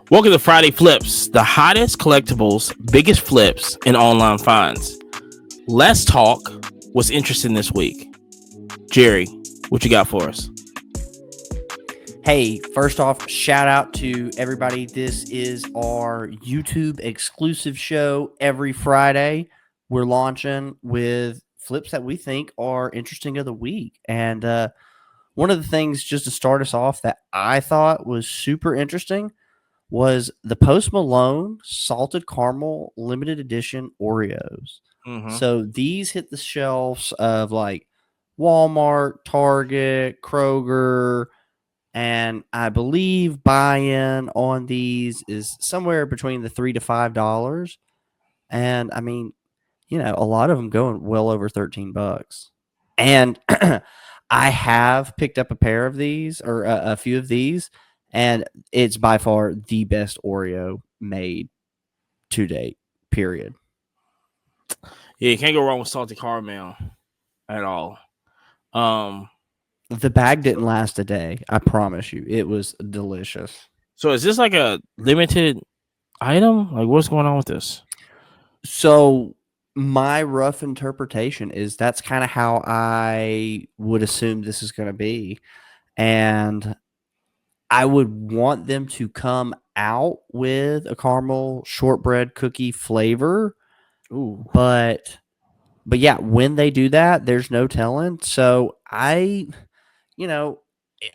Welcome to Friday Flips, the hottest collectibles, biggest flips, and online finds. Let's talk what's interesting this week. Jerry, what you got for us? Hey, first off, shout out to everybody. This is our YouTube exclusive show every Friday. We're launching with flips that we think are interesting of the week. And one of the things, just to start us off, that I thought was super interesting was the Post Malone Salted Caramel Limited Edition Oreos. So these hit the shelves of like Walmart, Target, Kroger, and I believe buy-in on these is somewhere between the $3 to $5. And I mean, a lot of them going well over $13. And I have picked up a pair of these or a few of these, and it's by far the best Oreo made to date. Period. Yeah, you can't go wrong with salted caramel at all. The bag didn't last a day. I promise you, it was delicious. So is this like a limited item? Like, what's going on with this? So my rough interpretation is that's kind of how I would assume this is going to be. And I would want them to come out with a caramel shortbread cookie flavor. Ooh. But yeah, when they do that, there's no telling. So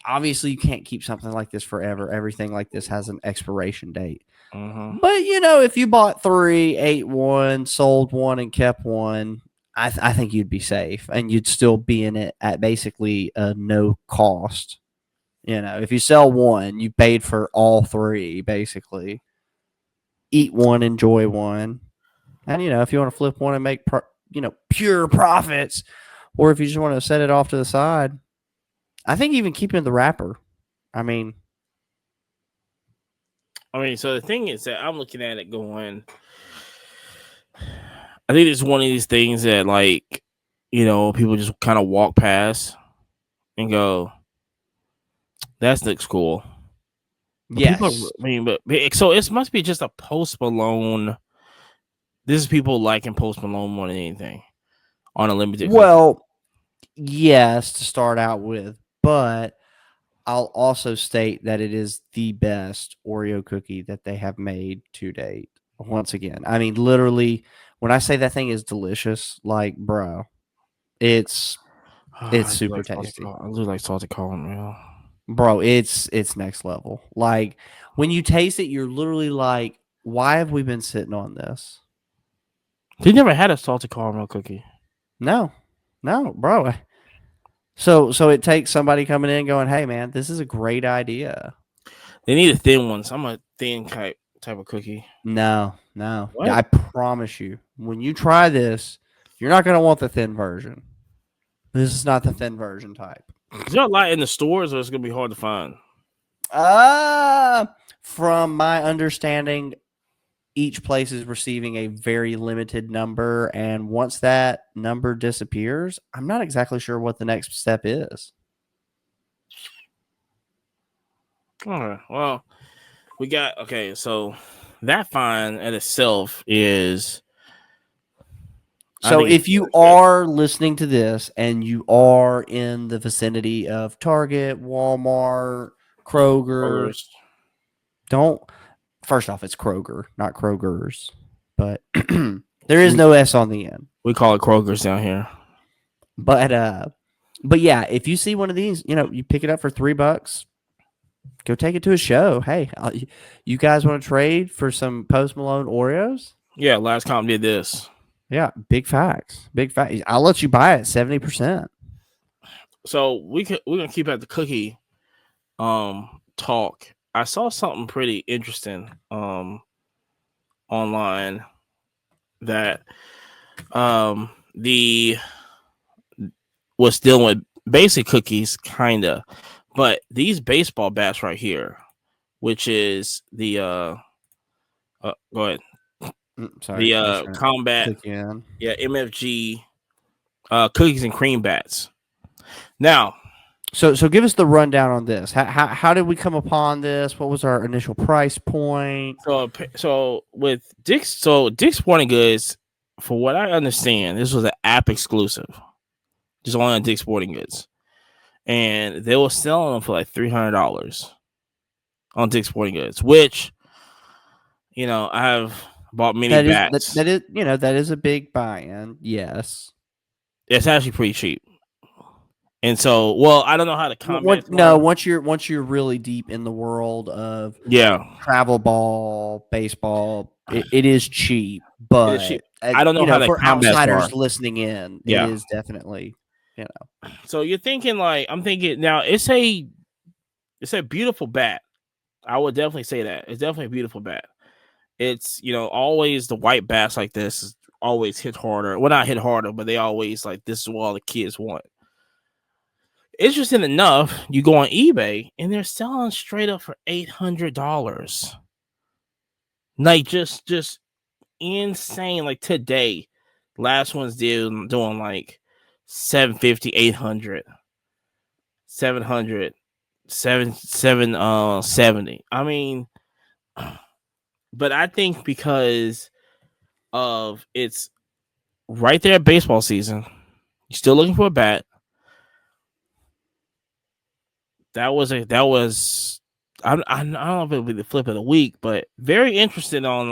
obviously you can't keep something like this forever. Everything like this has an expiration date. But if you bought 3, ate 1, sold 1, and kept 1, I think you'd be safe, and you'd still be in it at basically no cost. If you sell 1, you paid for all 3 basically. Eat 1, enjoy 1, and if you want to flip 1 and make pure profits, or if you just want to set it off to the side, I think even keeping the wrapper. I mean, so the thing is that I'm looking at it going, I think it's one of these things that, like, people just kind of walk past and go, that looks cool. But yes. So it must be just a Post Malone. This is people liking Post Malone more than anything on a limited. Well, yes, to start out with, but I'll also state that it is the best Oreo cookie that they have made to date. Once again, I mean, literally, when I say that thing is delicious, like, bro, it's super tasty. I do like salted caramel, bro. It's next level. Like, when you taste it, you're literally like, why have we been sitting on this? They never had a salted caramel cookie. No, bro. So it takes somebody coming in going, hey, man, this is a great idea. They need a thin one. So I'm a thin type of cookie. No. What? I promise you, when you try this, you're not going to want the thin version. This is not the thin version type. Is there a lot in the stores, or it's going to be hard to find? From my understanding, each place is receiving a very limited number, and once that number disappears, I'm not exactly sure what the next step is. All right. Well, so that find at itself is. So if you are listening to this and you are in the vicinity of Target, Walmart, Kroger, first off, it's Kroger, not Kroger's, but there is no S on the end. We call it Kroger's down here. But yeah, if you see one of these, you pick it up for $3, go take it to a show. Hey, you guys want to trade for some Post Malone Oreos? Yeah, Last Comp did this. Yeah, big facts. I'll let you buy it 70%. So we're gonna keep at the cookie talk. I saw something pretty interesting online that the was dealing with basic cookies, kinda, but these baseball bats right here, which is the go ahead. Sorry, the combat, MFG cookies and cream bats. Now, So give us the rundown on this. How did we come upon this? What was our initial price point? So with Dick's Sporting Goods, for what I understand, this was an app exclusive, just only on Dick's Sporting Goods, and they were selling them for like $300 on Dick's Sporting Goods, which I have bought many That is bats. that is that is a big buy-in. Yes. It's actually pretty cheap. And so, well, I don't know how to comment. Once you're really deep in the world of travel ball, baseball, it is cheap, but I don't know how the for combats outsiders are. listening in, it is definitely, So you're thinking I'm thinking now it's a beautiful bat. I would definitely say that. It's definitely a beautiful bat. It's, always the white bats like this always hit harder. Well, not hit harder, but they always this is what all the kids want. Interesting enough, you go on eBay and they're selling straight up for $800. Like just insane. Like today, last one's doing like 750, 800, 700, 770. I mean, but I think because of it's right there at baseball season, you're still looking for a bat. That was I don't know if it'll be the flip of the week, but very interested on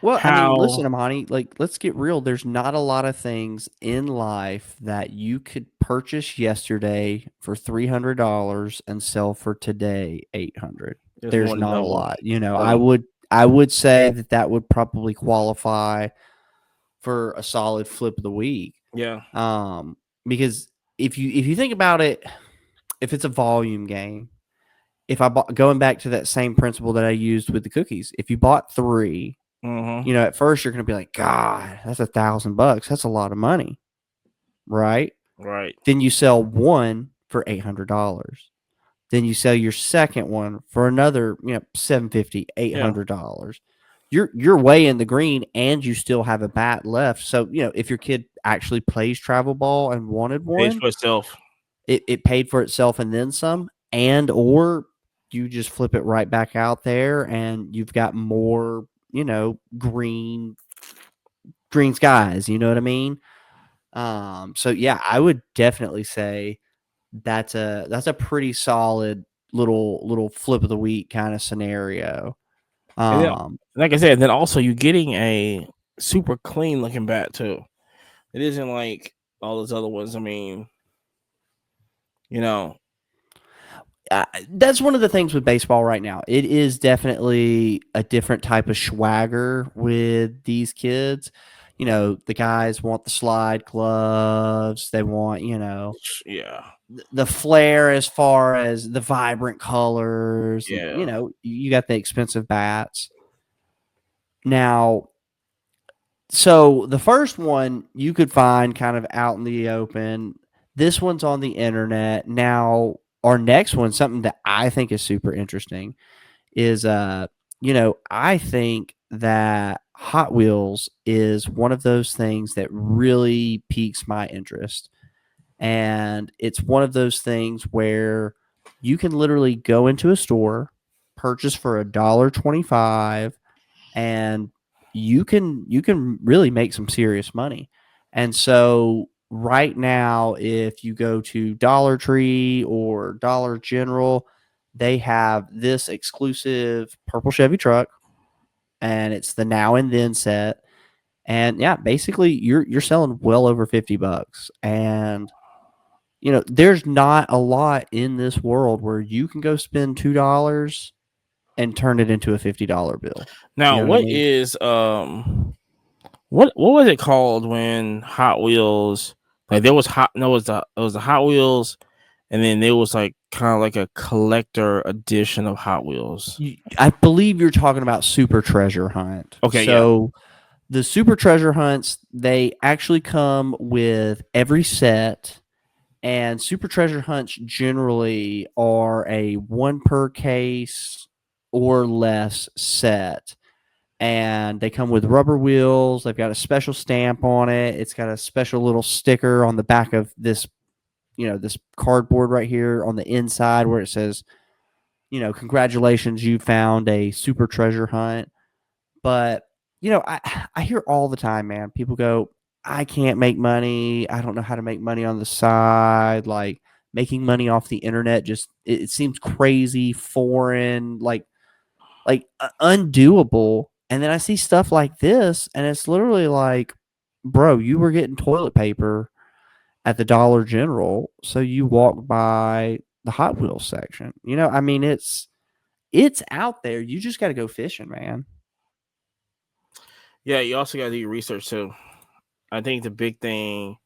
Well, I mean, listen, Amani, let's get real. There's not a lot of things in life that you could purchase yesterday for $300 and sell for today $800. There's not a lot. I would say that would probably qualify for a solid flip of the week. Yeah. Because if you think about it, if it's a volume game, going back to that same principle that I used with the cookies, if you bought 3, at first you're going to be like, God, that's $1,000. That's a lot of money. Right. Right. Then you sell 1 for $800. Then you sell your second one for another, $750, $800. You're way in the green and you still have a bat left. So, if your kid actually plays travel ball and wanted one, pays for itself. It paid for itself and then some, or you just flip it right back out there and you've got more, green skies, you know what I mean? So yeah, I would definitely say that's a pretty solid little flip of the week kind of scenario. Like I said, then also you're getting a super clean looking bat too. It isn't like all those other ones. I mean, that's one of the things with baseball right now. It is definitely a different type of swagger with these kids. The guys want the slide gloves. They want, the flair as far as the vibrant colors. Yeah. You got the expensive bats. Now, so the first one you could find kind of out in the open. This one's on the internet. Now, our next one, something that I think is super interesting is, I think that Hot Wheels is one of those things that really piques my interest. And it's one of those things where you can literally go into a store, purchase for $1.25, and you can really make some serious money. And so right now, if you go to Dollar Tree or Dollar General, they have this exclusive purple Chevy truck, and it's the Now and Then set. And yeah, basically you're selling well over $50. And there's not a lot in this world where you can go spend $2 and turn it into a $50 bill. Now, what is what was it called when Hot Wheels, like there was it was the Hot Wheels, and then there was like kind of like a collector edition of Hot Wheels. I believe you're talking about Super Treasure Hunt. Okay, so the Super Treasure Hunts, they actually come with every set, and Super Treasure Hunts generally are a 1 per case or less set. And they come with rubber wheels. They've got a special stamp on it. It's got a special little sticker on the back of this, this cardboard right here on the inside where it says, congratulations, you found a super treasure hunt. But, I hear all the time, man, people go, I can't make money. I don't know how to make money on the side. Like making money off the internet, just, it seems crazy, foreign, like undoable. And then I see stuff like this, and it's literally like, bro, you were getting toilet paper at the Dollar General, so you walk by the Hot Wheels section. I mean, it's out there. You just got to go fishing, man. Yeah, you also got to do your research too. I think the big thing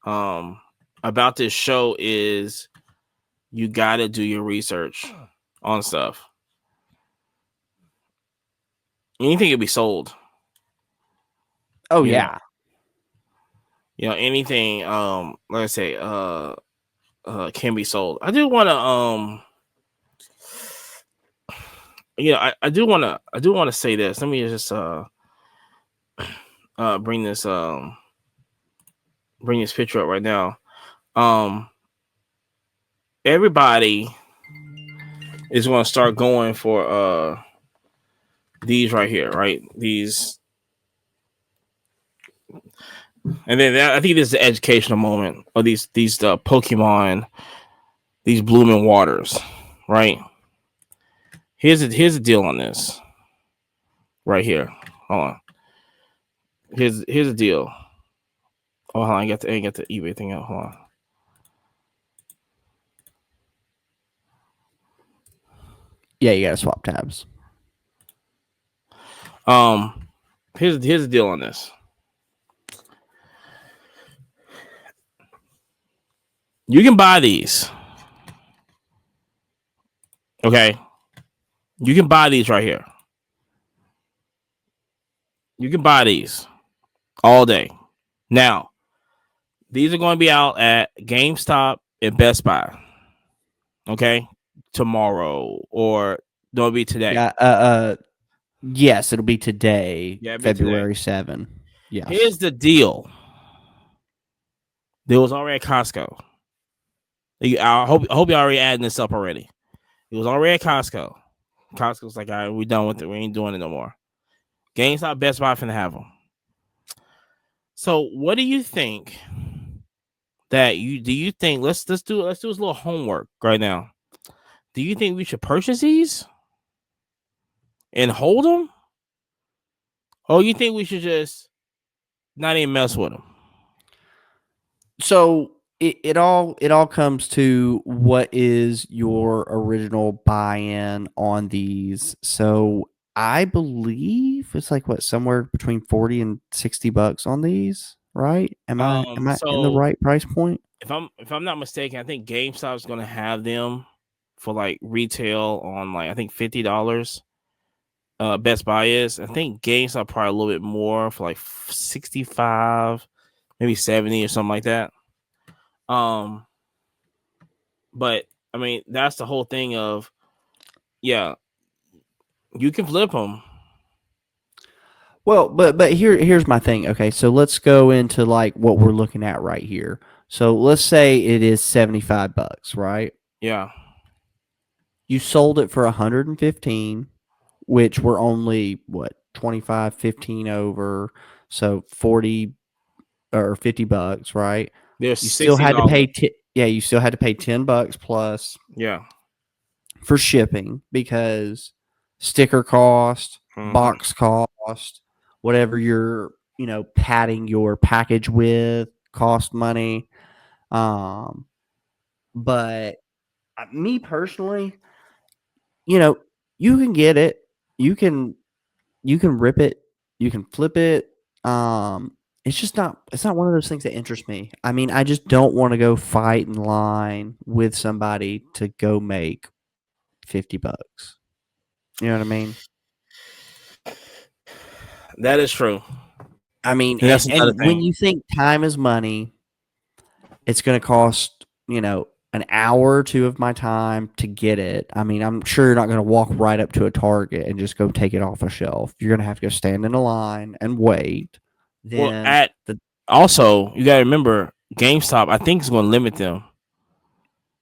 about this show is you got to do your research on stuff. Anything can be sold. Oh, yeah. Anything let's say can be sold. I do want to I do want to say this. Let me just bring this picture up right now. Everybody is going to start going for these right here, right? These. And then I think this is the educational moment of these Pokemon, these blooming waters, right? Here's the deal on this, right here. Hold on. Here's the deal. Oh, hold on. I got the eBay thing out. Hold on. Yeah, you gotta swap tabs. Here's the deal on this. You can buy these. Okay. You can buy these right here. You can buy these all day. Now, these are going to be out at GameStop and Best Buy. Okay? Tomorrow, or they'll be today. Yes, it'll be today, February 7. Yes. Here's the deal. There was already at Costco. I hope you already adding this up already. It was already at Costco. Costco's like, all right, we're done with it. We ain't doing it no more. GameStop, Best Buy finna have them. So, what do you think? Do you think let's do this little homework right now? Do you think we should purchase these and hold them, or you think we should just not even mess with them? So it all comes to what is your original buy-in on these. So I believe it's like somewhere between $40 and $60 on these, right? Am I in the right price point? If I'm not mistaken, I think GameStop is going to have them for like retail on like I think $50. Best Buy is. I think GameStop probably a little bit more for like 65, maybe 70 or something like that. But I mean that's the whole thing of, yeah, you can flip them. Well, but here's my thing. Okay, so let's go into like what we're looking at right here. So let's say it is $75, right? Yeah. You sold it for 115, which we're only 25, 15 over, so 40 or $50, right? You still had to pay you still had to pay $10 plus for shipping, because sticker cost, box cost, whatever you're padding your package with cost money. But me personally, you can get it, you can rip it, you can flip it. It's not one of those things that interests me. I mean, I just don't want to go fight in line with somebody to go make $50. You know what I mean? That is true. I mean, and when you think time is money, it's going to cost, an hour or two of my time to get it. I mean, I'm sure you're not going to walk right up to a Target and just go take it off a shelf. You're going to have to go stand in a line and wait. Then also, you got to remember, GameStop, I think, is going to limit them.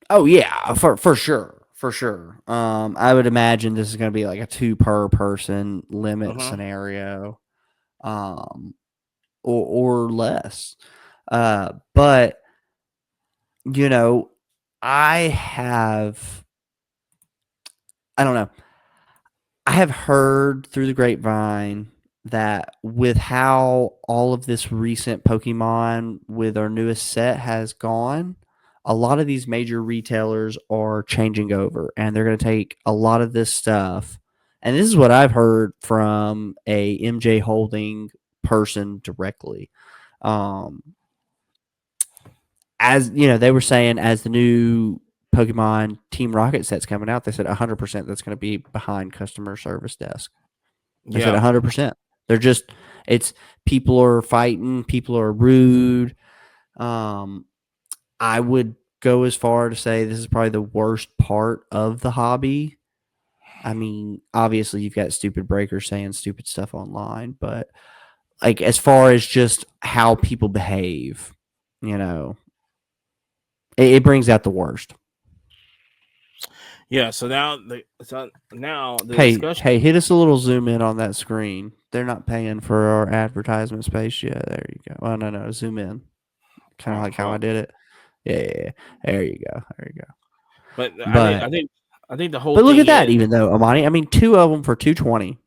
Oh yeah, for sure, for sure. I would imagine this is going to be like a 2 per person limit Uh-huh. scenario, um, or less. But you know, I have, I don't know. I have heard through the grapevine that with how all of this recent Pokemon with our newest set has gone, a lot of these major retailers are changing over and they're going to take a lot of this stuff. And this is what I've heard from a MJ Holding person directly. Um, as you know, they were saying as the new Pokemon Team Rocket set's coming out, they said 100% that's going to be behind customer service desk. They said Yeah. 100%. They're just, it's people are fighting, people are rude. Um, I would go as far to say this is probably the worst part of the hobby. I mean, obviously you've got stupid breakers saying stupid stuff online, but like as far as just how people behave, you know, it brings out the worst. Yeah. So now the Hey, discussion. hey, hit us a little zoom in on that screen. They're not paying for our advertisement space yet. There you go. Oh no, zoom in. Kind of like how I Hold did it. Yeah. There you go. There you go. But But I think the whole but look thing at that. is, Even though Amani, I mean, 2 of them for 220.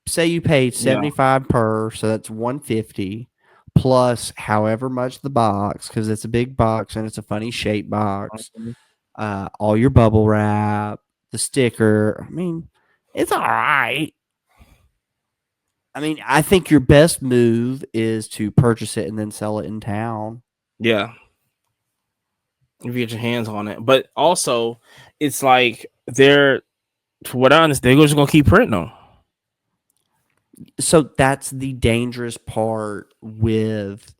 Say you paid yeah. 75 per, so that's 150 plus however much the box because it's a big box and it's a funny shape box. Mhm. All your bubble wrap, the sticker. I mean, it's all right. I mean, I think your best move is to purchase it and then sell it in town. Yeah. If you get your hands on it, but also it's like they're, for what I understand, they're just gonna keep printing them. So that's the dangerous part with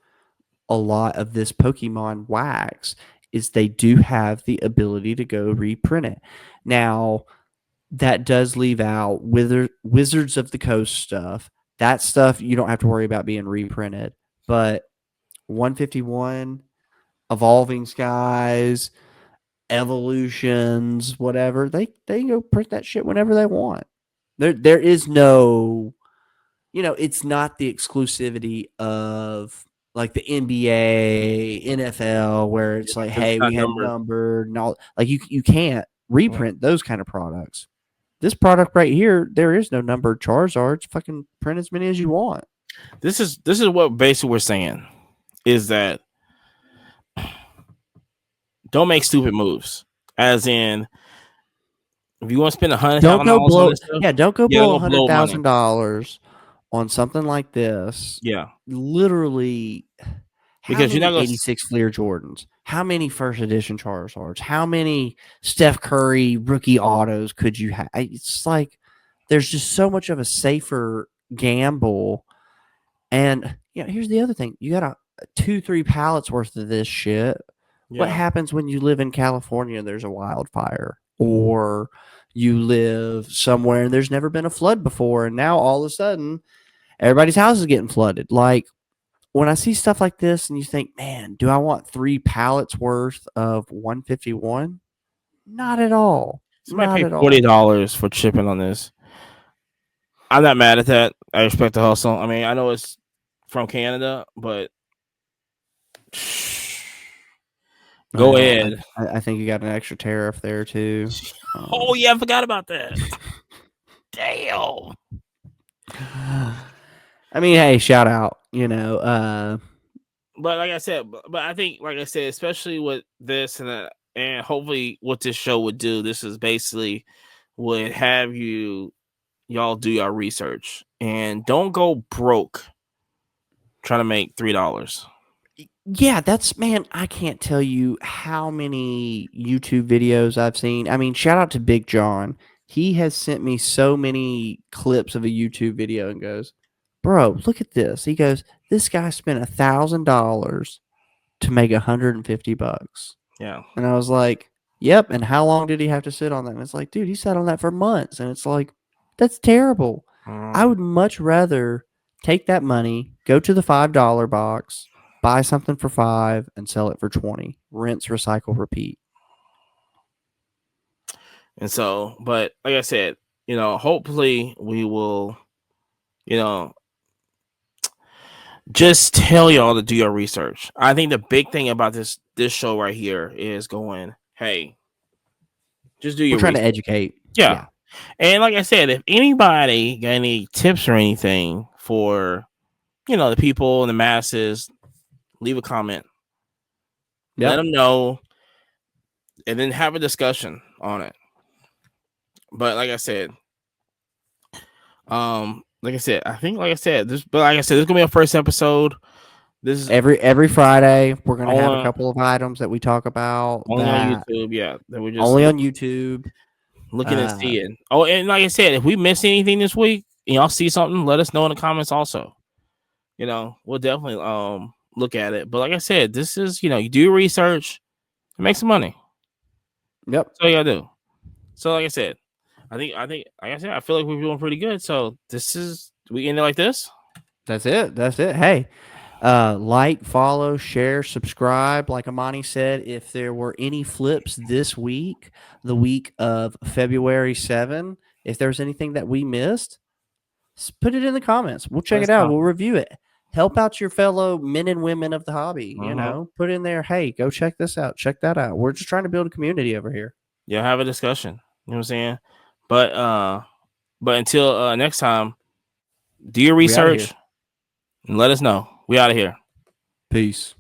a lot of this Pokemon wax is they do have the ability to go reprint it. Now, that does leave out Wizards of the Coast stuff. That stuff you don't have to worry about being reprinted. But 151, Evolving Skies, Evolutions, whatever, they go print that shit whenever they want. There is no, it's not the exclusivity of like the NBA, NFL, where it's like, It's hey, not we had numbered. numbered and all. Like you can't Yeah. reprint those kind of products. This product right here, there is no numbered Charizards. Fucking print as many as you want. This is what basically we're saying is that don't make stupid moves. As in, if you want to spend Don't go $100,000 on blow. this stuff, Yeah, don't go yeah, don't blow a go hundred blow money. thousand dollars on something like this. Yeah, Literally, how because you're not many gonna. 86 Fleer Jordans? How many first edition Charizards? How many Steph Curry rookie autos could you have? It's like there's just so much of a safer gamble. And here's the other thing: you got a 2-3 pallets worth of this shit. What Yeah, happens when you live in California and there's a wildfire, or you live somewhere and there's never been a flood before, and now all of a sudden everybody's house is getting flooded? Like when I see stuff like this and you think, man, do I want 3 pallets worth of 151? Not at all. somebody Not paid at all. $40 for shipping on this. I'm not mad at that. I respect the hustle. I mean, I know it's from Canada, but go Well, ahead. I think you got an extra tariff there too. Oh yeah, I forgot about that. Damn. I mean, hey, shout out. But like I said, but I think, like I said, especially with this and hopefully what this show would do, this is basically would have y'all do your research and don't go broke trying to make $3. Yeah, that's, man, I can't tell you how many YouTube videos I've seen. I mean, shout out to Big John. He has sent me so many clips of a YouTube video and goes, "Bro, look at this." He goes, "This guy spent $1,000 to make $150." Yeah. And I was like, "Yep." And how long did he have to sit on that? And it's like, dude, he sat on that for months. And it's like, that's terrible. I would much rather take that money, go to the $5 box, buy something for 5 and sell it for 20. Rinse, recycle, repeat. And so, but like I said, hopefully we will, you know, just tell y'all to do your research. I think the big thing about this show right here is going, hey, just do your We're trying research. to educate. Yeah. And like I said, if anybody got any tips or anything for, the people and the masses, leave a comment. Let them know, and then have a discussion on it. But like I said, there's gonna be a first episode. This is every Friday. We're gonna have a couple of items that we talk about only on YouTube. Yeah, that we're just only on YouTube. Looking and seeing. Oh, and like I said, if we miss anything this week, and y'all see something, let us know in the comments. Also, we'll definitely look at it. But like I said, this is you do research, make some money. Yep. That's all you gotta do. So like I said, I think like I said, I feel like we're doing pretty good. So we end it like this. That's it. Hey, like, follow, share, subscribe. Like Amani said, if there were any flips this week, the week of February 7, if there's anything that we missed, put it in the comments. We'll check it out. We'll review it. Help out your fellow men and women of the hobby. Put in there, hey, go check this out. Check that out. We're just trying to build a community over here. Yeah, have a discussion. You know what I'm saying? But until next time, do your research and let us know. We out of here. Peace.